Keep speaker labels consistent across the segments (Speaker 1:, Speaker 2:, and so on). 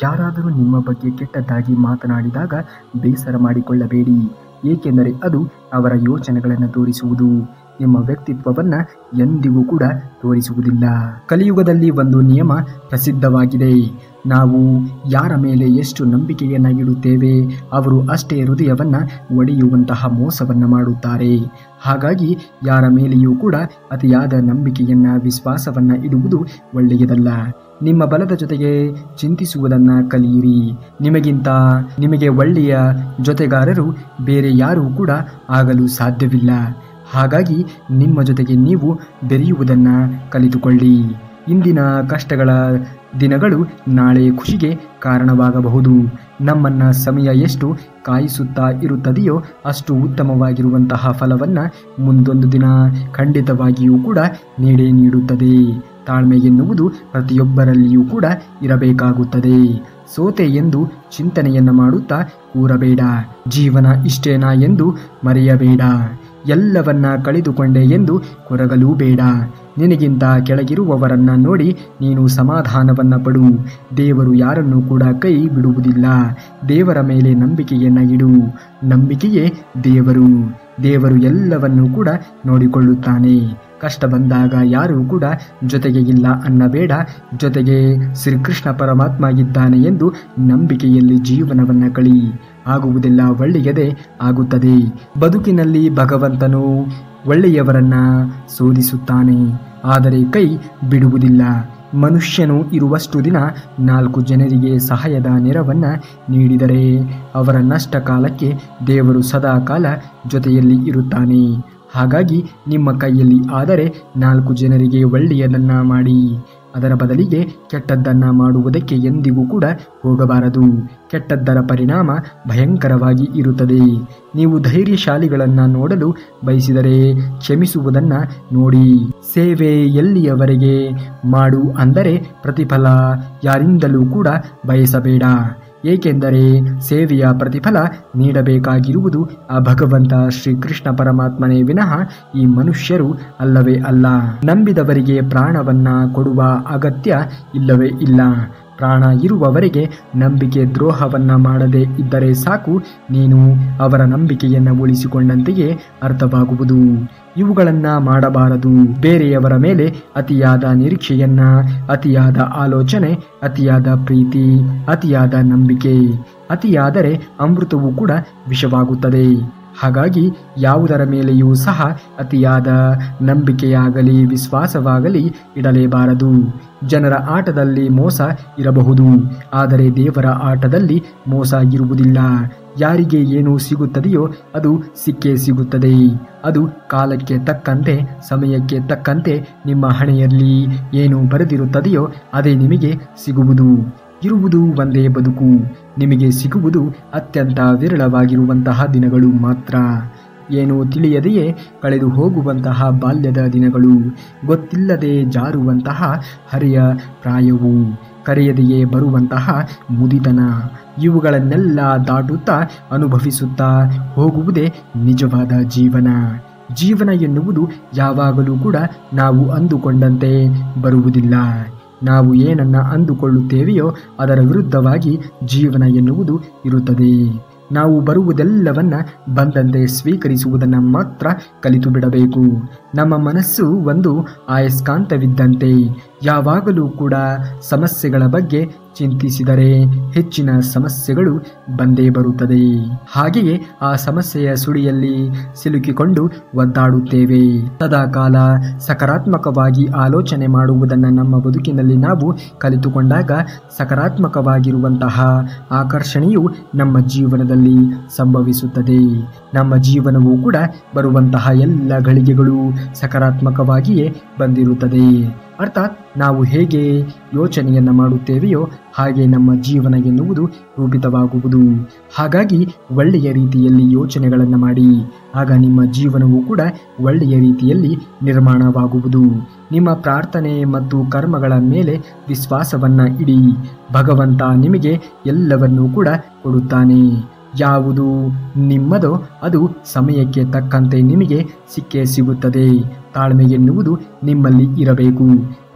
Speaker 1: ಯಾರಾದರೂ ನಿಮ್ಮ ಬಗ್ಗೆ ಕೆಟ್ಟದ್ದಾಗಿ ಮಾತನಾಡಿದಾಗ ಬೇಸರ ಮಾಡಿಕೊಳ್ಳಬೇಡಿ, ಏಕೆಂದರೆ ಅದು ಅವರ ಯೋಚನೆಗಳನ್ನು ತೋರಿಸುವುದು, ನಿಮ್ಮ ವ್ಯಕ್ತಿತ್ವವನ್ನು ಎಂದಿಗೂ ಕೂಡ ತೋರಿಸುವುದಿಲ್ಲ. ಕಲಿಯುಗದಲ್ಲಿ ಒಂದು ನಿಯಮ ಪ್ರಸಿದ್ಧವಾಗಿದೆ. ನಾವು ಯಾರ ಮೇಲೆ ಎಷ್ಟು ನಂಬಿಕೆಯನ್ನು ಇಡುತ್ತೇವೆ ಅವರು ಅಷ್ಟೇ ಹೃದಯವನ್ನು ಒಡೆಯುವಂತಹ ಮೋಸವನ್ನು ಮಾಡುತ್ತಾರೆ. ಹಾಗಾಗಿ ಯಾರ ಮೇಲೆಯೂ ಕೂಡ ಅತಿಯಾದ ನಂಬಿಕೆಯನ್ನು ವಿಶ್ವಾಸವನ್ನು ಇಡುವುದು ಒಳ್ಳೆಯದಲ್ಲ. ನಿಮ್ಮ ಬಲದ ಜೊತೆಗೆ ಚಿಂತಿಸುವುದನ್ನು ಕಲಿಯಿರಿ. ನಿಮಗೆ ಒಳ್ಳೆಯ ಜೊತೆಗಾರರು ಬೇರೆ ಯಾರೂ ಕೂಡ ಆಗಲು ಸಾಧ್ಯವಿಲ್ಲ. ಹಾಗಾಗಿ ನಿಮ್ಮ ಜೊತೆಗೆ ನೀವು ಬೆರೆಯುವುದನ್ನು ಕಲಿತುಕೊಳ್ಳಿ. ಇಂದಿನ ಕಷ್ಟಗಳ ದಿನಗಳು ನಾಳೆ ಖುಷಿಗೆ ಕಾರಣವಾಗಬಹುದು. ನಮ್ಮನ್ನು ಸಮಯ ಎಷ್ಟು ಕಾಯಿಸುತ್ತಾ ಇರುತ್ತದೆಯೋ ಅಷ್ಟು ಉತ್ತಮವಾಗಿರುವಂತಹ ಫಲವನ್ನು ಮುಂದೊಂದು ದಿನ ಖಂಡಿತವಾಗಿಯೂ ಕೂಡ ನೀಡುತ್ತದೆ. ತಾಳ್ಮೆ ಎನ್ನುವುದು ಪ್ರತಿಯೊಬ್ಬರಲ್ಲಿಯೂ ಕೂಡ ಇರಬೇಕಾಗುತ್ತದೆ. ಸೋತೆ ಎಂದು ಚಿಂತನೆಯನ್ನು ಮಾಡುತ್ತಾ ಕೂರಬೇಡ. ಜೀವನ ಇಷ್ಟೇನಾ ಎಂದು ಮರೆಯಬೇಡ. ಎಲ್ಲವನ್ನ ಕಳೆದುಕೊಂಡೆ ಎಂದು ಕೊರಗಲೂ ಬೇಡ. ನಿನಗಿಂತ ಕೆಳಗಿರುವವರನ್ನ ನೋಡಿ ನೀನು ಸಮಾಧಾನವನ್ನ ಪಡು. ದೇವರು ಯಾರನ್ನೂ ಕೂಡ ಕೈ ಬಿಡುವುದಿಲ್ಲ. ದೇವರ ಮೇಲೆ ನಂಬಿಕೆಯನ್ನ ಇಡು. ನಂಬಿಕೆಯೇ ದೇವರು ಎಲ್ಲವನ್ನೂ ಕೂಡ ನೋಡಿಕೊಳ್ಳುತ್ತಾನೆ. ಕಷ್ಟ ಬಂದಾಗ ಯಾರೂ ಕೂಡ ಜೊತೆಗೆ ಇಲ್ಲ ಅನ್ನಬೇಡ. ಜೊತೆಗೆ ಶ್ರೀಕೃಷ್ಣ ಪರಮಾತ್ಮ ಇದ್ದಾನೆ ಎಂದು ನಂಬಿಕೆಯಲ್ಲಿ ಜೀವನವನ್ನು ಕಳಿ. ಆಗುವುದೆಲ್ಲ ಒಳ್ಳೆಯದೇ ಆಗುತ್ತದೆ. ಬದುಕಿನಲ್ಲಿ ಭಗವಂತನು ಒಳ್ಳೆಯವರನ್ನ ಶೋಧಿಸುತ್ತಾನೆ, ಆದರೆ ಕೈ ಬಿಡುವುದಿಲ್ಲ. ಮನುಷ್ಯನು ಇರುವಷ್ಟು ದಿನ 4 ಜನರಿಗೆ ಸಹಾಯದ ನೆರವನ್ನು ನೀಡಿದರೆ ಅವರ ನಷ್ಟ ಕಾಲಕ್ಕೆ ದೇವರು ಸದಾ ಕಾಲ ಜೊತೆಯಲ್ಲಿ ಇರುತ್ತಾನೆ. ಹಾಗಾಗಿ ನಿಮ್ಮ ಕೈಯಲ್ಲಿ ಆದರೆ 4 ಜನರಿಗೆ ಒಳ್ಳೆಯದನ್ನು ಮಾಡಿ. ಅದರ ಬದಲಿಗೆ ಕೆಟ್ಟದ್ದನ್ನು ಮಾಡುವುದಕ್ಕೆ ಎಂದಿಗೂ ಕೂಡ ಹೋಗಬಾರದು. ಕೆಟ್ಟದ್ದರ ಪರಿಣಾಮ ಭಯಂಕರವಾಗಿ ಇರುತ್ತದೆ. ನೀವು ಧೈರ್ಯಶಾಲಿಗಳನ್ನು ನೋಡಲು ಬಯಸಿದರೆ ಕ್ಷಮಿಸುವುದನ್ನು ನೋಡಿ. ಸೇವೆ ಎಲ್ಲಿಯವರೆಗೆ ಮಾಡು ಅಂದರೆ ಪ್ರತಿಫಲ ಯಾರಿಂದಲೂ ಕೂಡ ಬಯಸಬೇಡ. ಏಕೆಂದರೆ ಸೇವೆಯ ಪ್ರತಿಫಲ ನೀಡಬೇಕಾಗಿರುವುದು ಆ ಭಗವಂತ ಶ್ರೀಕೃಷ್ಣ ಪರಮಾತ್ಮನೇ ವಿನಃ ಈ ಮನುಷ್ಯರು ಅಲ್ಲವೇ ಅಲ್ಲ. ನಂಬಿದವರಿಗೆ ಪ್ರಾಣವನ್ನ ಕೊಡುವ ಅಗತ್ಯ ಇಲ್ಲವೇ ಇಲ್ಲ. ಪ್ರಾಣ ಇರುವವರೆಗೆ ನಂಬಿಕೆ ದ್ರೋಹವನ್ನ ಮಾಡದೇ ಇದ್ದರೆ ಸಾಕು. ನೀನು ಅವರ ನಂಬಿಕೆಯನ್ನು ಉಳಿಸಿಕೊಂಡಂತೆಯೇ ಅರ್ಥವಾಗುವುದು. ಇವುಗಳನ್ನು ಮಾಡಬಾರದು. ಬೇರೆಯವರ ಮೇಲೆ ಅತಿಯಾದ ನಿರೀಕ್ಷೆಯನ್ನ, ಅತಿಯಾದ ಆಲೋಚನೆ, ಅತಿಯಾದ ಪ್ರೀತಿ, ಅತಿಯಾದ ನಂಬಿಕೆ. ಅತಿಯಾದರೆ ಅಮೃತವೂ ಕೂಡ ವಿಷವಾಗುತ್ತದೆ. ಹಾಗಾಗಿ ಯಾವುದರ ಮೇಲೆಯೂ ಸಹ ಅತಿಯಾದ ನಂಬಿಕೆಯಾಗಲಿ ವಿಶ್ವಾಸವಾಗಲಿ ಇಡಲೇಬಾರದು. ಜನರ ಆಟದಲ್ಲಿ ಮೋಸ ಇರಬಹುದು, ಆದರೆ ದೇವರ ಆಟದಲ್ಲಿ ಮೋಸ ಇರುವುದಿಲ್ಲ. ಯಾರಿಗೆ ಏನು ಸಿಗುತ್ತದೆಯೋ ಅದು ಸಿಕ್ಕೇ ಸಿಗುತ್ತದೆ. ಅದು ಕಾಲಕ್ಕೆ ತಕ್ಕಂತೆ, ಸಮಯಕ್ಕೆ ತಕ್ಕಂತೆ ನಿಮ್ಮ ಹಣೆಯಲ್ಲಿ ಏನು ಬರೆದಿರುತ್ತದೆಯೋ ಅದೇ ನಿಮಗೆ ಸಿಗುವುದು. ಇರುವುದು ಒಂದೇ ಬದುಕು. ನಿಮಗೆ ಸಿಗುವುದು ಅತ್ಯಂತ ವಿರಳವಾಗಿರುವಂತಹ ದಿನಗಳು ಮಾತ್ರ. ಏನು ತಿಳಿಯದೆಯೇ ಕಳೆದು ಹೋಗುವಂತಹ ಬಾಲ್ಯದ ದಿನಗಳು, ಗೊತ್ತಿಲ್ಲದೆ ಜಾರುವಂತಹ ಹರೆಯ ಪ್ರಾಯವು, ಕರೆಯದೆಯೇ ಬರುವಂತಹ ಮುದಿತನ, ಇವುಗಳನ್ನೆಲ್ಲ ದಾಟುತ್ತಾ ಅನುಭವಿಸುತ್ತಾ ಹೋಗುವುದೇ ನಿಜವಾದ ಜೀವನ. ಜೀವನ ಎನ್ನುವುದು ಯಾವಾಗಲೂ ಕೂಡ ನಾವು ಅಂದುಕೊಂಡಂತೆ ಬರುವುದಿಲ್ಲ. ನಾವು ಏನನ್ನ ಅಂದುಕೊಳ್ಳುತ್ತೇವೆಯೋ ಅದರ ವಿರುದ್ಧವಾಗಿ ಜೀವನ ಎನ್ನುವುದು ಇರುತ್ತದೆ. ನಾವು ಬರುವುದೆಲ್ಲವನ್ನ ಬಂದಂತೆ ಸ್ವೀಕರಿಸುವುದನ್ನು ಮಾತ್ರ ಕಲಿತು ಬಿಡಬೇಕು. ನಮ್ಮ ಮನಸ್ಸು ಒಂದು ಅಯಸ್ಕಾಂತವಿದ್ದಂತೆ. ಯಾವಾಗಲೂ ಕೂಡ ಸಮಸ್ಯೆಗಳ ಬಗ್ಗೆ ಚಿಂತಿಸಿದರೆ ಹೆಚ್ಚಿನ ಸಮಸ್ಯೆಗಳು ಬಂದೇ ಬರುತ್ತದೆ. ಹಾಗೆಯೇ ಆ ಸಮಸ್ಯೆಯ ಸುಳಿಯಲ್ಲಿ ಸಿಲುಕಿಕೊಂಡು ಒದ್ದಾಡುತ್ತೇವೆ. ಸದಾಕಾಲ ಸಕಾರಾತ್ಮಕವಾಗಿ ಆಲೋಚನೆ ಮಾಡುವುದನ್ನು ನಮ್ಮ ಬದುಕಿನಲ್ಲಿ ನಾವು ಕಲಿತುಕೊಂಡಾಗ ಸಕಾರಾತ್ಮಕವಾಗಿರುವಂತಹ ಆಕರ್ಷಣೆಯು ನಮ್ಮ ಜೀವನದಲ್ಲಿ ಸಂಭವಿಸುತ್ತದೆ. ನಮ್ಮ ಜೀವನವೂ ಕೂಡ ಬರುವಂತಹ ಎಲ್ಲ ಗಳಿಗೆಗಳು ಸಕಾರಾತ್ಮಕವಾಗಿಯೇ ಬಂದಿರುತ್ತದೆ. ಅರ್ಥಾತ್ ನಾವು ಹೇಗೆ ಯೋಚನೆಯನ್ನು ಮಾಡುತ್ತೇವೆಯೋ ಹಾಗೆ ನಮ್ಮ ಜೀವನ ಎನ್ನುವುದು ರೂಪಿತವಾಗುವುದು. ಹಾಗಾಗಿ ಒಳ್ಳೆಯ ರೀತಿಯಲ್ಲಿ ಯೋಚನೆಗಳನ್ನು ಮಾಡಿ. ಆಗ ನಿಮ್ಮ ಜೀವನವೂ ಕೂಡ ಒಳ್ಳೆಯ ರೀತಿಯಲ್ಲಿ ನಿರ್ಮಾಣವಾಗುವುದು. ನಿಮ್ಮ ಪ್ರಾರ್ಥನೆ ಮತ್ತು ಕರ್ಮಗಳ ಮೇಲೆ ವಿಶ್ವಾಸವನ್ನು ಇಡಿ. ಭಗವಂತ ನಿಮಗೆ ಎಲ್ಲವನ್ನೂ ಕೂಡ ಕೊಡುತ್ತಾನೆ. ಯಾವುದು ನಿಮ್ಮದೋ ಅದು ಸಮಯಕ್ಕೆ ತಕ್ಕಂತೆ ನಿಮಗೆ ಸಿಕ್ಕೇ ಸಿಗುತ್ತದೆ. ತಾಳ್ಮೆ ಎನ್ನುವುದು ನಿಮ್ಮಲ್ಲಿ ಇರಬೇಕು.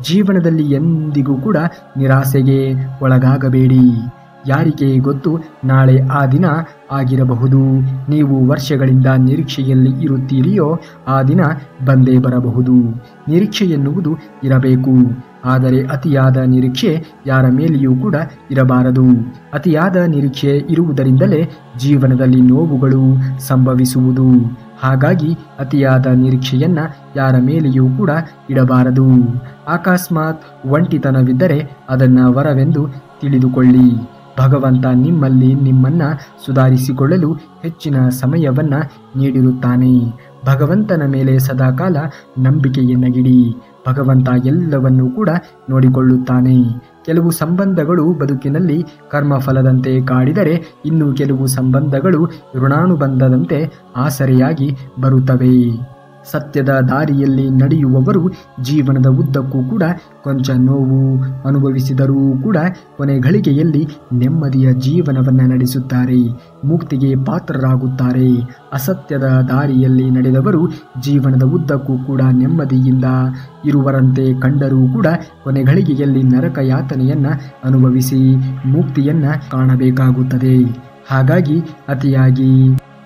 Speaker 1: ಜೀವನದಲ್ಲಿ ಎಂದಿಗೂ ಕೂಡ ನಿರಾಸೆಗೆ ಒಳಗಾಗಬೇಡಿ. ಯಾರಿಗೆ ಗೊತ್ತು, ನಾಳೆ ಆ ದಿನ ಆಗಿರಬಹುದು. ನೀವು ವರ್ಷಗಳಿಂದ ನಿರೀಕ್ಷೆಯಲ್ಲಿ ಇರುತ್ತೀರಿಯೋ ಆ ದಿನ ಬಂದೇ ಬರಬಹುದು. ನಿರೀಕ್ಷೆ ಎನ್ನುವುದು ಇರಬೇಕು, ಆದರೆ ಅತಿಯಾದ ನಿರೀಕ್ಷೆ ಯಾರ ಮೇಲೆಯೂ ಕೂಡ ಇರಬಾರದು. ಅತಿಯಾದ ನಿರೀಕ್ಷೆ ಇರುವುದರಿಂದಲೇ ಜೀವನದಲ್ಲಿ ನೋವುಗಳು ಸಂಭವಿಸುವುದು. ಹಾಗಾಗಿ ಅತಿಯಾದ ನಿರೀಕ್ಷೆಯನ್ನ ಯಾರ ಮೇಲೆಯೂ ಕೂಡ ಇಡಬಾರದು. ಅಕಸ್ಮಾತ್ ಒಂಟಿತನವಿದ್ದರೆ ಅದನ್ನ ವರವೆಂದು ತಿಳಿದುಕೊಳ್ಳಿ. ಭಗವಂತ ನಿಮ್ಮಲ್ಲಿ ನಿಮ್ಮನ್ನ ಸುಧಾರಿಸಿಕೊಳ್ಳಲು ಹೆಚ್ಚಿನ ಸಮಯವನ್ನ ನೀಡಿರುತ್ತಾನೆ. ಭಗವಂತನ ಮೇಲೆ ಸದಾಕಾಲ ನಂಬಿಕೆಯನ್ನಗಿಡಿ. ಭಗವಂತ ಎಲ್ಲವನ್ನೂ ಕೂಡ ನೋಡಿಕೊಳ್ಳುತ್ತಾನೆ. ಕೆಲವು ಸಂಬಂಧಗಳು ಬದುಕಿನಲ್ಲಿ ಕರ್ಮಫಲದಂತೆ ಕಾಡಿದರೆ, ಇನ್ನು ಕೆಲವು ಸಂಬಂಧಗಳು ಋಣಾನುಬಂಧದಂತೆ ಆಸರೆಯಾಗಿ ಬರುತ್ತವೆ. ಸತ್ಯದ ದಾರಿಯಲ್ಲಿ ನಡೆಯುವವರು ಜೀವನದ ಉದ್ದಕ್ಕೂ ಕೂಡ ಕೊಂಚ ನೋವು ಅನುಭವಿಸಿದರೂ ಕೂಡ ಕೊನೆ ಗಳಿಗೆಯಲ್ಲಿ ನೆಮ್ಮದಿಯ ಜೀವನವನ್ನು ನಡೆಸುತ್ತಾರೆ, ಮುಕ್ತಿಗೆ ಪಾತ್ರರಾಗುತ್ತಾರೆ. ಅಸತ್ಯದ ದಾರಿಯಲ್ಲಿ ನಡೆದವರು ಜೀವನದ ಉದ್ದಕ್ಕೂ ಕೂಡ ನೆಮ್ಮದಿಯಿಂದ ಇರುವರಂತೆ ಕಂಡರೂ ಕೂಡ ಕೊನೆ ಗಳಿಗೆಯಲ್ಲಿ ನರಕ ಯಾತನೆಯನ್ನ ಅನುಭವಿಸಿ ಮುಕ್ತಿಯನ್ನ ಕಾಣಬೇಕಾಗುತ್ತದೆ. ಹಾಗಾಗಿ ಅತಿಯಾಗಿ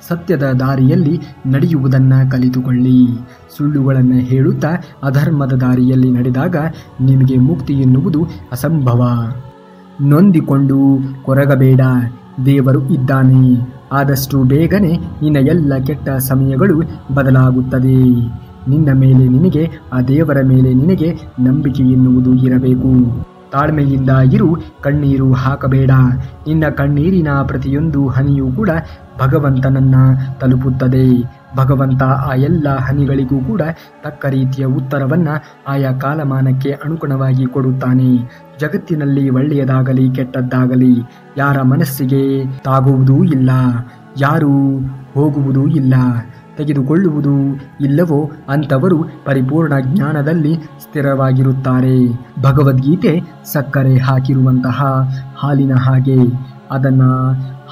Speaker 1: ಸತ್ಯದ ದಾರಿಯಲ್ಲಿ ನಡೆಯುವುದನ್ನ ಕಲಿತುಕೊಳ್ಳಿ. ಸುಳ್ಳುಗಳನ್ನು ಹೇಳುತ್ತಾ ಅಧರ್ಮದ ದಾರಿಯಲ್ಲಿ ನಡೆದಾಗ ನಿಮಗೆ ಮುಕ್ತಿ ಎನ್ನುವುದು ಅಸಂಭವ. ನೊಂದಿಕೊಂಡು ಕೊರಗಬೇಡ, ದೇವರು ಇದ್ದಾನೆ. ಆದಷ್ಟು ಬೇಗನೆ ನಿನ್ನ ಎಲ್ಲ ಕೆಟ್ಟ ಸಮಯಗಳು ಬದಲಾಗುತ್ತದೆ. ನಿನ್ನ ಮೇಲೆ ನಿನಗೆ, ಆ ದೇವರ ಮೇಲೆ ನಿನಗೆ ನಂಬಿಕೆ ಎನ್ನುವುದು ಇರಬೇಕು. ತಾಳ್ಮೆಯಿಂದ ಇರು, ಕಣ್ಣೀರು ಹಾಕಬೇಡ. ನಿನ್ನ ಕಣ್ಣೀರಿನ ಪ್ರತಿಯೊಂದು ಹನಿಯೂ ಕೂಡ ಭಗವಂತನನ್ನ ತಲುಪುತ್ತದೆ. ಭಗವಂತ ಆ ಎಲ್ಲ ಹನಿಗಳಿಗೂ ಕೂಡ ತಕ್ಕ ರೀತಿಯ ಉತ್ತರವನ್ನ ಆಯಾ ಕಾಲಮಾನಕ್ಕೆ ಅನುಗುಣವಾಗಿ ಕೊಡುತ್ತಾನೆ. ಜಗತ್ತಿನಲ್ಲಿ ಒಳ್ಳೆಯದಾಗಲಿ ಕೆಟ್ಟದ್ದಾಗಲಿ ಯಾರ ಮನಸ್ಸಿಗೆ ತಾಗುವುದೂ ಇಲ್ಲ, ಯಾರೂ ಹೋಗುವುದೂ ಇಲ್ಲ, ತೆಗೆದುಕೊಳ್ಳುವುದು ಇಲ್ಲವೋ ಅಂಥವರು ಪರಿಪೂರ್ಣ ಜ್ಞಾನದಲ್ಲಿ ಸ್ಥಿರವಾಗಿರುತ್ತಾರೆ. ಭಗವದ್ಗೀತೆ ಸಕ್ಕರೆ ಹಾಕಿರುವಂತಹ ಹಾಲಿನ ಹಾಗೆ. ಅದನ್ನ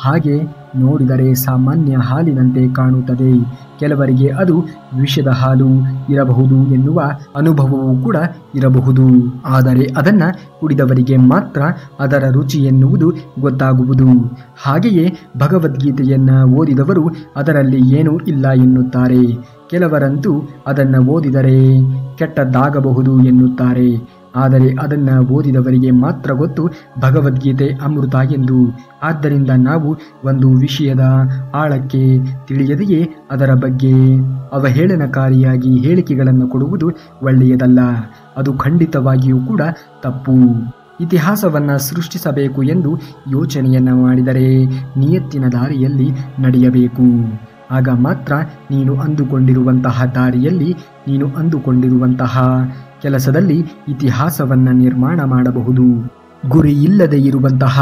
Speaker 1: ಹಾಗೆ ನೋಡಿದರೆ ಸಾಮಾನ್ಯ ಹಾಲಿನಂತೆ ಕಾಣುತ್ತದೆ. ಕೆಲವರಿಗೆ ಅದು ವಿಷದ ಹಾಲು ಇರಬಹುದು ಎನ್ನುವ ಅನುಭವವೂ ಕೂಡ ಇರಬಹುದು. ಆದರೆ ಅದನ್ನ ಕುಡಿದವರಿಗೆ ಮಾತ್ರ ಅದರ ರುಚಿ ಎನ್ನುವುದು ಗೊತ್ತಾಗುವುದು. ಹಾಗೆಯೇ ಭಗವದ್ಗೀತೆಯನ್ನ ಓದಿದವರು ಅದರಲ್ಲಿ ಏನೂ ಇಲ್ಲ ಎನ್ನುತ್ತಾರೆ. ಕೆಲವರಂತೂ ಅದನ್ನು ಓದಿದರೆ ಕೆಟ್ಟದ್ದಾಗಬಹುದು ಎನ್ನುತ್ತಾರೆ. ಆದರೆ ಅದನ್ನು ಓದಿದವರಿಗೆ ಮಾತ್ರ ಗೊತ್ತು ಭಗವದ್ಗೀತೆ ಅಮೃತ ಎಂದು. ಆದ್ದರಿಂದ ನಾವು ಒಂದು ವಿಷಯದ ಆಳಕ್ಕೆ ತಿಳಿಯದೆಯೇ ಅದರ ಬಗ್ಗೆ ಅವಹೇಳನಕಾರಿಯಾಗಿ ಹೇಳಿಕೆಗಳನ್ನು ಕೊಡುವುದು ಒಳ್ಳೆಯದಲ್ಲ. ಅದು ಖಂಡಿತವಾಗಿಯೂ ಕೂಡ ತಪ್ಪು. ಇತಿಹಾಸವನ್ನು ಸೃಷ್ಟಿಸಬೇಕು ಎಂದು ಯೋಚನೆಯನ್ನು ಮಾಡಿದರೆ ನಿಯತ್ತಿನ ದಾರಿಯಲ್ಲಿ ನಡೆಯಬೇಕು. ಆಗ ಮಾತ್ರ ನೀನು ಅಂದುಕೊಂಡಿರುವಂತಹ ದಾರಿಯಲ್ಲಿ, ನೀನು ಅಂದುಕೊಂಡಿರುವಂತಹ ಕೆಲಸದಲ್ಲಿ ಇತಿಹಾಸವನ್ನು ನಿರ್ಮಾಣ ಮಾಡಬಹುದು. ಗುರಿ ಇಲ್ಲದೆ ಇರುವಂತಹ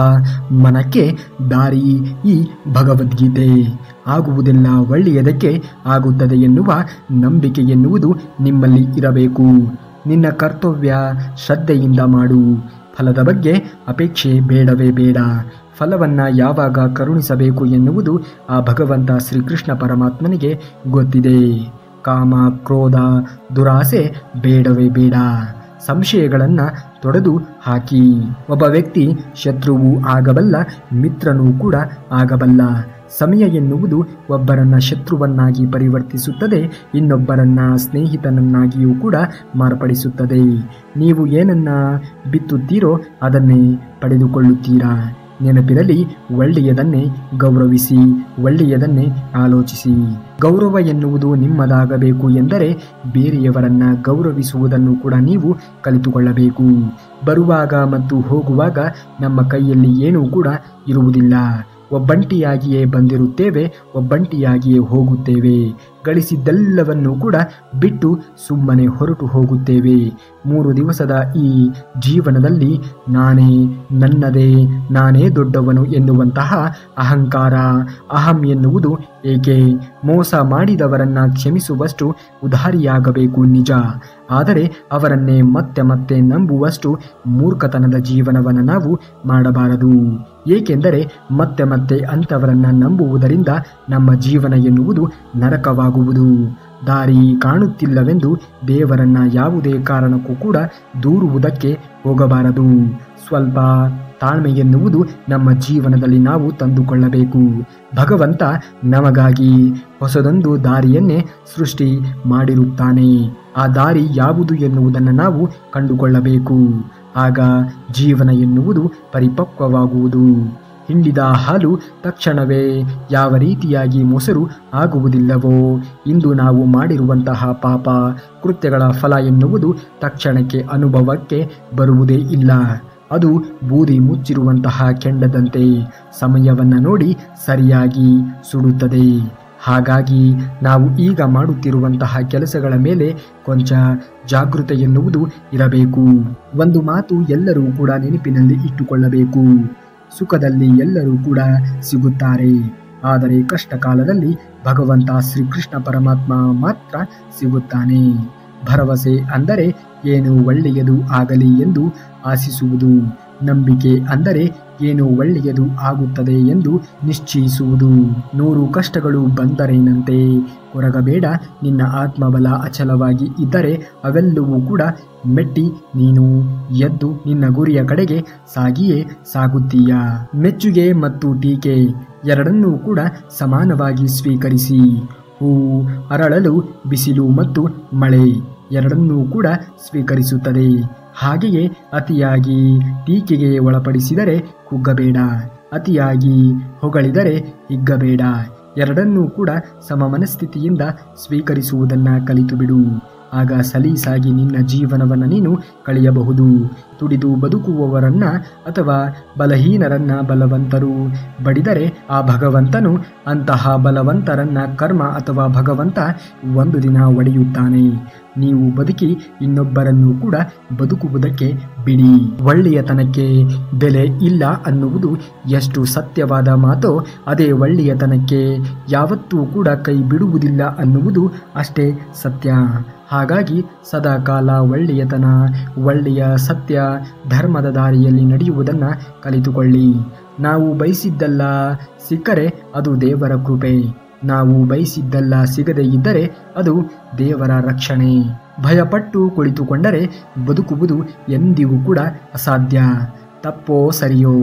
Speaker 1: ಮನಕ್ಕೆ ದಾರಿ ಈ ಭಗವದ್ಗೀತೆ. ಆಗುವುದೆಲ್ಲ ಒಳ್ಳೆಯದಕ್ಕೆ ಆಗುತ್ತದೆ ಎನ್ನುವ ನಂಬಿಕೆ ಎನ್ನುವುದು ನಿಮ್ಮಲ್ಲಿ ಇರಬೇಕು. ನಿನ್ನ ಕರ್ತವ್ಯ ಶ್ರದ್ಧೆಯಿಂದ ಮಾಡು. ಫಲದ ಬಗ್ಗೆ ಅಪೇಕ್ಷೆ ಬೇಡವೇ ಬೇಡ. ಫಲವನ್ನು ಯಾವಾಗ ಕರುಣಿಸಬೇಕು ಎನ್ನುವುದು ಆ ಭಗವಂತ ಶ್ರೀಕೃಷ್ಣ ಪರಮಾತ್ಮನಿಗೆ ಗೊತ್ತಿದೆ. ಕಾಮ, ಕ್ರೋಧ, ದುರಾಸೆ ಬೇಡವೇ ಬೇಡ. ಸಂಶಯಗಳನ್ನು ತೊಡೆದು ಹಾಕಿ. ಒಬ್ಬ ವ್ಯಕ್ತಿ ಶತ್ರುವು ಆಗಬಲ್ಲ, ಮಿತ್ರನೂ ಕೂಡ ಆಗಬಲ್ಲ. ಸಮಯ ಎನ್ನುವುದು ಒಬ್ಬರನ್ನ ಶತ್ರುವನ್ನಾಗಿ ಪರಿವರ್ತಿಸುತ್ತದೆ, ಇನ್ನೊಬ್ಬರನ್ನ ಸ್ನೇಹಿತನನ್ನಾಗಿಯೂ ಕೂಡ ಮಾರ್ಪಡಿಸುತ್ತದೆ. ನೀವು ಏನನ್ನ ಬಿತ್ತುತ್ತೀರೋ ಅದನ್ನೇ ಪಡೆದುಕೊಳ್ಳುತ್ತೀರಾ. ನೆನಪಿರಲಿ, ಒಳ್ಳೆಯದನ್ನೇ ಗೌರವಿಸಿ, ಒಳ್ಳೆಯದನ್ನೇ ಆಲೋಚಿಸಿ. ಗೌರವ ಎನ್ನುವುದು ನಿಮ್ಮದಾಗಬೇಕು ಎಂದರೆ ಬೇರೆಯವರನ್ನ ಗೌರವಿಸುವುದನ್ನು ಕೂಡ ನೀವು ಕಲಿತುಕೊಳ್ಳಬೇಕು. ಬರುವಾಗ ಮತ್ತು ಹೋಗುವಾಗ ನಮ್ಮ ಕೈಯಲ್ಲಿ ಏನೂ ಕೂಡ ಇರುವುದಿಲ್ಲ. ಒಬ್ಬಂಟಿಯಾಗಿಯೇ ಬಂದಿರುತ್ತೇವೆ, ಒಬ್ಬಂಟಿಯಾಗಿಯೇ ಹೋಗುತ್ತೇವೆ. ಗಳಿಸಿದ್ದೆಲ್ಲವನ್ನೂ ಕೂಡ ಬಿಟ್ಟು ಸುಮ್ಮನೆ ಹೊರಟು ಹೋಗುತ್ತೇವೆ. 3 ದಿವಸದ ಈ ಜೀವನದಲ್ಲಿ ನಾನೇ, ನನ್ನದೇ, ನಾನೇ ದೊಡ್ಡವನು ಎನ್ನುವಂತಹ ಅಹಂಕಾರ, ಅಹಂ ಎನ್ನುವುದು ಏಕೆ? ಮೋಸ ಮಾಡಿದವರನ್ನ ಕ್ಷಮಿಸುವಷ್ಟು ಉದಾರಿಯಾಗಬೇಕು ನಿಜ. ಆದರೆ ಅವರನ್ನೇ ಮತ್ತೆ ಮತ್ತೆ ನಂಬುವಷ್ಟು ಮೂರ್ಖತನದ ಜೀವನವನ್ನು ನಾವು ಮಾಡಬಾರದು. ಏಕೆಂದರೆ ಮತ್ತೆ ಮತ್ತೆ ಅಂಥವರನ್ನ ನಂಬುವುದರಿಂದ ನಮ್ಮ ಜೀವನ ಎನ್ನುವುದು ನರಕವಾಗುವುದು. ದಾರಿ ಕಾಣುತ್ತಿಲ್ಲವೆಂದು ದೇವರನ್ನ ಯಾವುದೇ ಕಾರಣಕ್ಕೂ ಕೂಡ ದೂರುವುದಕ್ಕೆ ಹೋಗಬಾರದು. ಸ್ವಲ್ಪ ತಾಳ್ಮೆ ಎನ್ನುವುದು ನಮ್ಮ ಜೀವನದಲ್ಲಿ ನಾವು ತಂದುಕೊಳ್ಳಬೇಕು. ಭಗವಂತ ನಮಗಾಗಿ ಹೊಸದೊಂದು ದಾರಿಯನ್ನೇ ಸೃಷ್ಟಿ ಮಾಡಿರುತ್ತಾನೆ. ಆ ದಾರಿ ಯಾವುದು ಎನ್ನುವುದನ್ನು ನಾವು ಕಂಡುಕೊಳ್ಳಬೇಕು. ಆಗ ಜೀವನ ಎನ್ನುವುದು ಪರಿಪಕ್ವವಾಗುವುದು. ಹಿಂಡಿದ ಹಾಲು ತಕ್ಷಣವೇ ಯಾವ ರೀತಿಯಾಗಿ ಮೊಸರು ಆಗುವುದಿಲ್ಲವೋ, ಇಂದು ನಾವು ಮಾಡಿರುವಂತಹ ಪಾಪ ಕೃತ್ಯಗಳ ಫಲ ಎನ್ನುವುದು ತಕ್ಷಣಕ್ಕೆ ಅನುಭವಕ್ಕೆ ಬರುವುದೇ ಇಲ್ಲ. ಅದು ಬೂದಿ ಮುಚ್ಚಿರುವಂತಹ ಕೆಂಡದಂತೆ ಸಮಯವನ್ನು ನೋಡಿ ಸರಿಯಾಗಿ ಸುಡುತ್ತದೆ. ಹಾಗಾಗಿ ನಾವು ಈಗ ಮಾಡುತ್ತಿರುವಂತಹ ಕೆಲಸಗಳ ಮೇಲೆ ಕೊಂಚ ಜಾಗೃತೆ ಎನ್ನುವುದು ಇರಬೇಕು. ಒಂದು ಮಾತು ಎಲ್ಲರೂ ಕೂಡ ನೆನಪಿನಲ್ಲಿ ಇಟ್ಟುಕೊಳ್ಳಬೇಕು. ಸುಖದಲ್ಲಿ ಎಲ್ಲರೂ ಕೂಡ ಸಿಗುತ್ತಾರೆ, ಆದರೆ ಕಷ್ಟ ಕಾಲದಲ್ಲಿ ಭಗವಂತ ಶ್ರೀಕೃಷ್ಣ ಪರಮಾತ್ಮ ಮಾತ್ರ ಸಿಗುತ್ತಾನೆ. ಭರವಸೆ ಅಂದರೆ ಏನು ಒಳ್ಳೆಯದು ಆಗಲಿ ಎಂದು ಆಶಿಸುವುದು. ನಂಬಿಕೆ ಅಂದರೆ ಏನು ಒಳ್ಳೆಯದು ಆಗುತ್ತದೆ ಎಂದು ನಿಶ್ಚಯಿಸುವುದು. 100 ಕಷ್ಟಗಳು ಬಂದರೇನಂತೆ, ಕೊರಗಬೇಡ. ನಿನ್ನ ಆತ್ಮಬಲ ಅಚಲವಾಗಿ ಇದ್ದರೆ ಅವೆಲ್ಲವೂ ಕೂಡ ಮೆಟ್ಟಿ ನೀನು ಎದ್ದು ನಿನ್ನ ಗುರಿಯ ಕಡೆಗೆ ಸಾಗಿಯೇ ಸಾಗುತ್ತೀಯ. ಮೆಚ್ಚುಗೆ ಮತ್ತು ಟೀಕೆ ಎರಡನ್ನೂ ಕೂಡ ಸಮಾನವಾಗಿ ಸ್ವೀಕರಿಸಿ. ಹೂವು ಅರಳಲು ಬಿಸಿಲು ಮತ್ತು ಮಳೆ ಎರಡನ್ನೂ ಕೂಡ ಸ್ವೀಕರಿಸುತ್ತದೆ. ಹಾಗೆಯೇ ಅತಿಯಾಗಿ ಟೀಕೆಗೆ ಒಳಪಡಿಸಿದರೆ ಕುಗ್ಗಬೇಡ, ಅತಿಯಾಗಿ ಹೊಗಳಿದರೆ ಹಿಗ್ಗಬೇಡ. ಎರಡನ್ನೂ ಕೂಡ ಸಮ ಮನಸ್ಥಿತಿಯಿಂದ ಸ್ವೀಕರಿಸುವುದನ್ನು ಕಲಿತು ಬಿಡು. ಆಗ ಸಲೀಸಾಗಿ ನಿನ್ನ ಜೀವನವನ್ನು ನೀನು ಕಳೆಯಬಹುದು. ತುಡಿದು ಬದುಕುವವರನ್ನ ಅಥವಾ ಬಲಹೀನರನ್ನ ಬಲವಂತರು ಬಡಿದರೆ ಆ ಭಗವಂತನು ಅಂತಹ ಬಲವಂತರನ್ನ ಕರ್ಮ ಅಥವಾ ಭಗವಂತ ಒಂದು ದಿನ ಒಡೆಯುತ್ತಾನೆ. ನೀವು ಬದುಕಿ ಇನ್ನೊಬ್ಬರನ್ನು ಕೂಡ ಬದುಕುವುದಕ್ಕೆ ಬಿಡಿ. ಒಳ್ಳೆಯತನಕ್ಕೆ ಬೆಲೆ ಇಲ್ಲ ಅನ್ನುವುದು ಎಷ್ಟು ಸತ್ಯವಾದ ಮಾತೋ, ಅದೇ ಒಳ್ಳೆಯತನಕ್ಕೆ ಯಾವತ್ತೂ ಕೂಡ ಕೈ ಬಿಡುವುದಿಲ್ಲ ಅನ್ನುವುದು ಅಷ್ಟೇ ಸತ್ಯ. ಹಾಗಾಗಿ ಸದಾಕಾಲ ಒಳ್ಳೆಯತನ, ಒಳ್ಳೆಯ ಸತ್ಯ, ಧರ್ಮದ ದಾರಿಯಲ್ಲಿ ನಡೆಯುವುದನ್ನು ಕಲಿತುಕೊಳ್ಳಿ. ನಾವು ಬಯಸಿದ್ದೆಲ್ಲ ಸಿಕ್ಕರೆ ಅದು ದೇವರ ಕೃಪೆ. ನಾವು ಬಯಸಿದ್ದೆಲ್ಲ ಸಿಗದೇ ಇದ್ದರೆ ಅದು ದೇವರ ರಕ್ಷಣೆ. ಭಯಪಟ್ಟು ಕುಳಿತುಕೊಂಡರೆ ಬದುಕುವುದು ಎಂದಿಗೂ ಕೂಡ ಅಸಾಧ್ಯ. ತಪ್ಪೋ ಸರಿಯೋ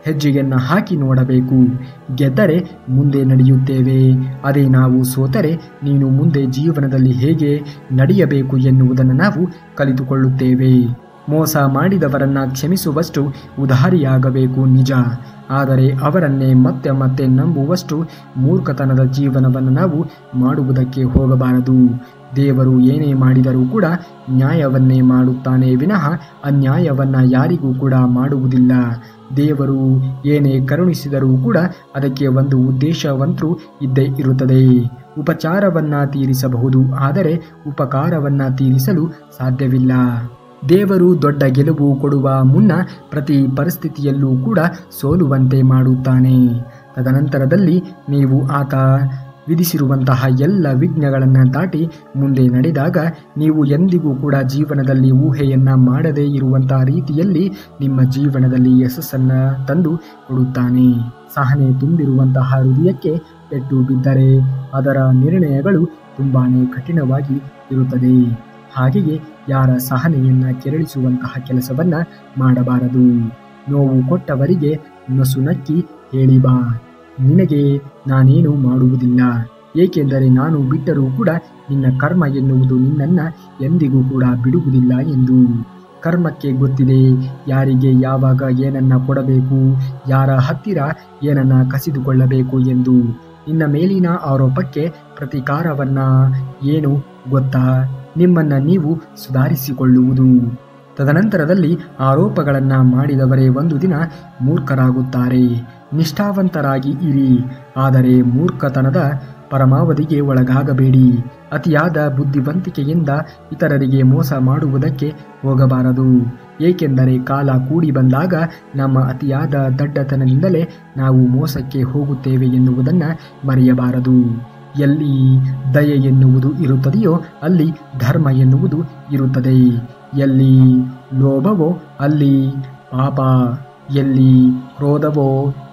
Speaker 1: ಹೆಜ್ಜೆಯನ್ನು ಹಾಕಿ ನೋಡಬೇಕು. ಗೆದ್ದರೆ ಮುಂದೆ ನಡೆಯುತ್ತೇವೆ, ಅದೇ ನಾವು ಸೋತರೆ ನೀನು ಮುಂದೆ ಜೀವನದಲ್ಲಿ ಹೇಗೆ ನಡೆಯಬೇಕು ಎನ್ನುವುದನ್ನು ನಾವು ಕಲಿತುಕೊಳ್ಳುತ್ತೇವೆ. ಮೋಸ ಮಾಡಿದವರನ್ನ ಕ್ಷಮಿಸುವಷ್ಟು ಉದಾರಿಯಾಗಬೇಕು ನಿಜ, ಆದರೆ ಅವರನ್ನೇ ಮತ್ತೆ ಮತ್ತೆ ನಂಬುವಷ್ಟು ಮೂರ್ಖತನದ ಜೀವನವನ್ನು ನಾವು ಮಾಡುವುದಕ್ಕೆ ಹೋಗಬಾರದು. ದೇವರು ಏನೇ ಮಾಡಿದರೂ ಕೂಡ ನ್ಯಾಯವನ್ನೇ ಮಾಡುತ್ತಾನೆ ವಿನಃ ಅನ್ಯಾಯವನ್ನು ಯಾರಿಗೂ ಕೂಡ ಮಾಡುವುದಿಲ್ಲ. ದೇವರು ಏನೇ ಕರುಣಿಸಿದರೂ ಕೂಡ ಅದಕ್ಕೆ ಒಂದು ಉದ್ದೇಶವಂತೂ ಇದ್ದೇ ಇರುತ್ತದೆ. ಉಪಚಾರವನ್ನು ತೀರಿಸಬಹುದು, ಆದರೆ ಉಪಕಾರವನ್ನು ತೀರಿಸಲು ಸಾಧ್ಯವಿಲ್ಲ. ದೇವರು ದೊಡ್ಡ ಗೆಲುವು ಕೊಡುವ ಮುನ್ನ ಪ್ರತಿ ಪರಿಸ್ಥಿತಿಯಲ್ಲೂ ಕೂಡ ಸೋಲುವಂತೆ ಮಾಡುತ್ತಾನೆ. ತದನಂತರದಲ್ಲಿ ನೀವು ಆತ ವಿಧಿಸಿರುವಂತಹ ಎಲ್ಲ ವಿಘ್ನಗಳನ್ನು ದಾಟಿ ಮುಂದೆ ನಡೆದಾಗ ನೀವು ಎಂದಿಗೂ ಕೂಡ ಜೀವನದಲ್ಲಿ ಊಹೆಯನ್ನು ಮಾಡದೇ ಇರುವಂತಹ ರೀತಿಯಲ್ಲಿ ನಿಮ್ಮ ಜೀವನದಲ್ಲಿ ಯಶಸ್ಸನ್ನು ತಂದು ಕೊಡುತ್ತಾನೆ. ಸಹನೆ ತುಂಬಿರುವಂತಹ ಹೃದಯಕ್ಕೆ ಪೆಟ್ಟು ಬಿದ್ದರೆ ಅದರ ನಿರ್ಣಯಗಳು ತುಂಬಾ ಕಠಿಣವಾಗಿ ಇರುತ್ತದೆ. ಹಾಗೆಯೇ ಯಾರ ಸಹನೆಯನ್ನು ಕೆರಳಿಸುವಂತಹ ಕೆಲಸವನ್ನು ಮಾಡಬಾರದು. ನೋವು ಕೊಟ್ಟವರಿಗೆ ನಸು ನಕ್ಕಿ ಹೇಳಿ ಬಾ, ನಿನಗೆ ನಾನೇನು ಮಾಡುವುದಿಲ್ಲ, ಏಕೆಂದರೆ ನಾನು ಬಿಟ್ಟರೂ ಕೂಡ ನಿನ್ನ ಕರ್ಮ ಎನ್ನುವುದು ನಿನ್ನನ್ನು ಎಂದಿಗೂ ಕೂಡ ಬಿಡುವುದಿಲ್ಲ ಎಂದು. ಕರ್ಮಕ್ಕೆ ಗೊತ್ತಿದೆ ಯಾರಿಗೆ ಯಾವಾಗ ಏನನ್ನ ಕೊಡಬೇಕು, ಯಾರ ಹತ್ತಿರ ಏನನ್ನ ಕಸಿದುಕೊಳ್ಳಬೇಕು ಎಂದು. ನಿನ್ನ ಮೇಲಿನ ಆರೋಪಕ್ಕೆ ಪ್ರತೀಕಾರವನ್ನ ಏನು ಗೊತ್ತಾ, ನಿಮ್ಮನ್ನು ನೀವು ಸುಧಾರಿಸಿಕೊಳ್ಳುವುದು. ತದನಂತರದಲ್ಲಿ ಆರೋಪಗಳನ್ನು ಮಾಡಿದವರೇ ಒಂದು ದಿನ ಮೂರ್ಖರಾಗುತ್ತಾರೆ. ನಿಷ್ಠಾವಂತರಾಗಿ ಇರಿ, ಆದರೆ ಮೂರ್ಖತನದ ಪರಮಾವಧಿಗೆ ಒಳಗಾಗಬೇಡಿ. ಅತಿಯಾದ ಬುದ್ಧಿವಂತಿಕೆಯಿಂದ ಇತರರಿಗೆ ಮೋಸ ಮಾಡುವುದಕ್ಕೆ ಹೋಗಬಾರದು, ಏಕೆಂದರೆ ಕಾಲ ಕೂಡಿ ಬಂದಾಗ ನಮ್ಮ ಅತಿಯಾದ ದಡ್ಡತನದಿಂದಲೇ ನಾವು ಮೋಸಕ್ಕೆ ಹೋಗುತ್ತೇವೆ ಎನ್ನುವುದನ್ನು ಮರೆಯಬಾರದು. ಎಲ್ಲಿ ದಯೆ ಎನ್ನುವುದು ಇರುತ್ತದೆಯೋ ಅಲ್ಲಿ ಧರ್ಮ ಎನ್ನುವುದು ಇರುತ್ತದೆ. ಎಲ್ಲಿ ಲೋಭವೋ ಅಲ್ಲಿ ಪಾಪ, ಎಲ್ಲಿ ಕ್ರೋಧವೋ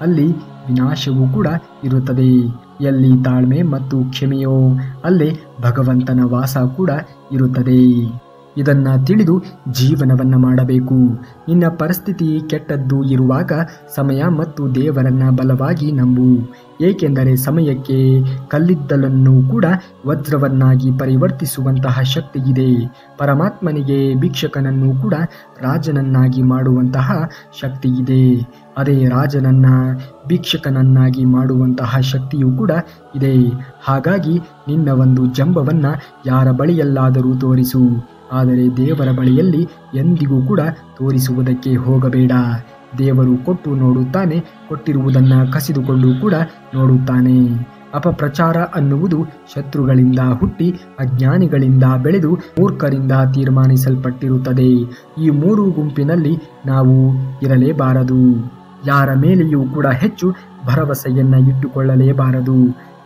Speaker 1: ಅಲ್ಲಿ ವಿನಾಶವೂ ಕೂಡ ಇರುತ್ತದೆ. ಎಲ್ಲಿ ತಾಳ್ಮೆ ಮತ್ತು ಕ್ಷಮೆಯೋ ಅಲ್ಲೇ ಭಗವಂತನ ವಾಸ ಕೂಡ ಇರುತ್ತದೆ. ಇದನ್ನ ತಿಳಿದು ಜೀವನವನ್ನ ಮಾಡಬೇಕು. ನಿನ್ನ ಪರಿಸ್ಥಿತಿ ಕೆಟ್ಟದ್ದು ಇರುವಾಗ ಸಮಯ ಮತ್ತು ದೇವರನ್ನ ಬಲವಾಗಿ ನಂಬು. ಏಕೆಂದರೆ ಸಮಯಕ್ಕೆ ಕಲ್ಲಿದ್ದಲನ್ನು ಕೂಡ ವಜ್ರವನ್ನಾಗಿ ಪರಿವರ್ತಿಸುವಂತಹ ಶಕ್ತಿ ಇದೆ. ಪರಮಾತ್ಮನಿಗೆ ಭಿಕ್ಷಕನನ್ನು ಕೂಡ ರಾಜನನ್ನಾಗಿ ಮಾಡುವಂತಹ ಶಕ್ತಿ ಇದೆ. ಅದೇ ರಾಜನನ್ನ ಭಿಕ್ಷಕನನ್ನಾಗಿ ಮಾಡುವಂತಹ ಶಕ್ತಿಯೂ ಕೂಡ ಇದೆ. ಹಾಗಾಗಿ ನಿನ್ನ ಒಂದು ಜಂಬವನ್ನ ಯಾರ ಬಳಿಯಲ್ಲಾದರೂ ತೋರಿಸು, ಆದರೆ ದೇವರ ಬಳಿಯಲ್ಲಿ ಎಂದಿಗೂ ಕೂಡ ತೋರಿಸುವುದಕ್ಕೆ ಹೋಗಬೇಡ. ದೇವರು ಕೊಟ್ಟು ನೋಡುತ್ತಾನೆ, ಕೊಟ್ಟಿರುವುದನ್ನು ಕಸಿದುಕೊಂಡು ಕೂಡ ನೋಡುತ್ತಾನೆ. ಅಪಪ್ರಚಾರ ಅನ್ನುವುದು ಶತ್ರುಗಳಿಂದ ಹುಟ್ಟಿ ಅಜ್ಞಾನಿಗಳಿಂದ ಬೆಳೆದು ಮೂರ್ಖರಿಂದ ತೀರ್ಮಾನಿಸಲ್ಪಟ್ಟಿರುತ್ತದೆ. ಈ ಮೂರು ಗುಂಪಿನಲ್ಲಿ ನಾವು ಇರಲೇಬಾರದು. ಯಾರ ಮೇಲೆಯೂ ಕೂಡ ಹೆಚ್ಚು ಭರವಸೆಯನ್ನ ಇಟ್ಟುಕೊಳ್ಳಲೇಬಾರದು.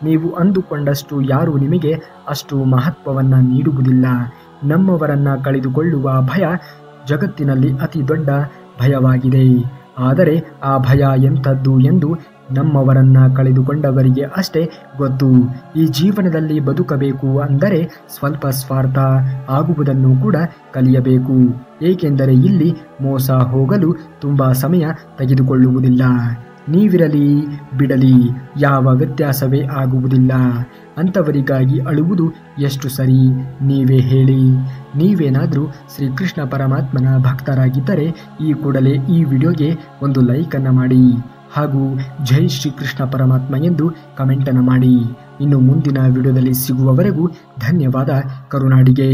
Speaker 1: ನೀವು ಅಂದುಕೊಂಡಷ್ಟು ಯಾರು ನಿಮಗೆ ಅಷ್ಟು ಮಹತ್ವವನ್ನ ನೀಡುವುದಿಲ್ಲ. ನಮ್ಮವರನ್ನ ಕಳೆದುಕೊಳ್ಳುವ ಭಯ ಜಗತ್ತಿನಲ್ಲಿ ಅತಿ ದೊಡ್ಡ ಭಯವಾಗಿದೆ. ಆದರೆ ಆ ಭಯ ಎಂಥದ್ದು ಎಂದು ನಮ್ಮವರನ್ನ ಕಳೆದುಕೊಂಡವರಿಗೆ ಅಷ್ಟೇ ಗೊತ್ತು. ಈ ಜೀವನದಲ್ಲಿ ಬದುಕಬೇಕು ಅಂದರೆ ಸ್ವಲ್ಪ ಸ್ವಾರ್ಥ ಆಗುವುದನ್ನು ಕೂಡ ಕಲಿಯಬೇಕು. ಏಕೆಂದರೆ ಇಲ್ಲಿ ಮೋಸ ಹೋಗಲು ತುಂಬಾ ಸಮಯ ತೆಗೆದುಕೊಳ್ಳುವುದಿಲ್ಲ. ನೀವಿರಲಿ ಬಿಡಲಿ ಯಾವ ವ್ಯತ್ಯಾಸವೇ ಆಗುವುದಿಲ್ಲ. ಅಂಥವರಿಗಾಗಿ ಅಳುವುದು ಎಷ್ಟು ಸರಿ ನೀವೇ ಹೇಳಿ. ನೀವೇನಾದರೂ ಶ್ರೀಕೃಷ್ಣ ಪರಮಾತ್ಮನ ಭಕ್ತರಾಗಿದ್ದರೆ ಈ ಕೂಡಲೇ ಈ ವಿಡಿಯೋಗೆ ಒಂದು ಲೈಕನ್ನು ಮಾಡಿ ಹಾಗೂ ಜೈ ಶ್ರೀಕೃಷ್ಣ ಪರಮಾತ್ಮ ಎಂದು ಕಮೆಂಟನ್ನು ಮಾಡಿ. ಇನ್ನು ಮುಂದಿನ ವಿಡಿಯೋದಲ್ಲಿ ಸಿಗುವವರೆಗೂ ಧನ್ಯವಾದ. ಕರುನಾಡಿಗೆ.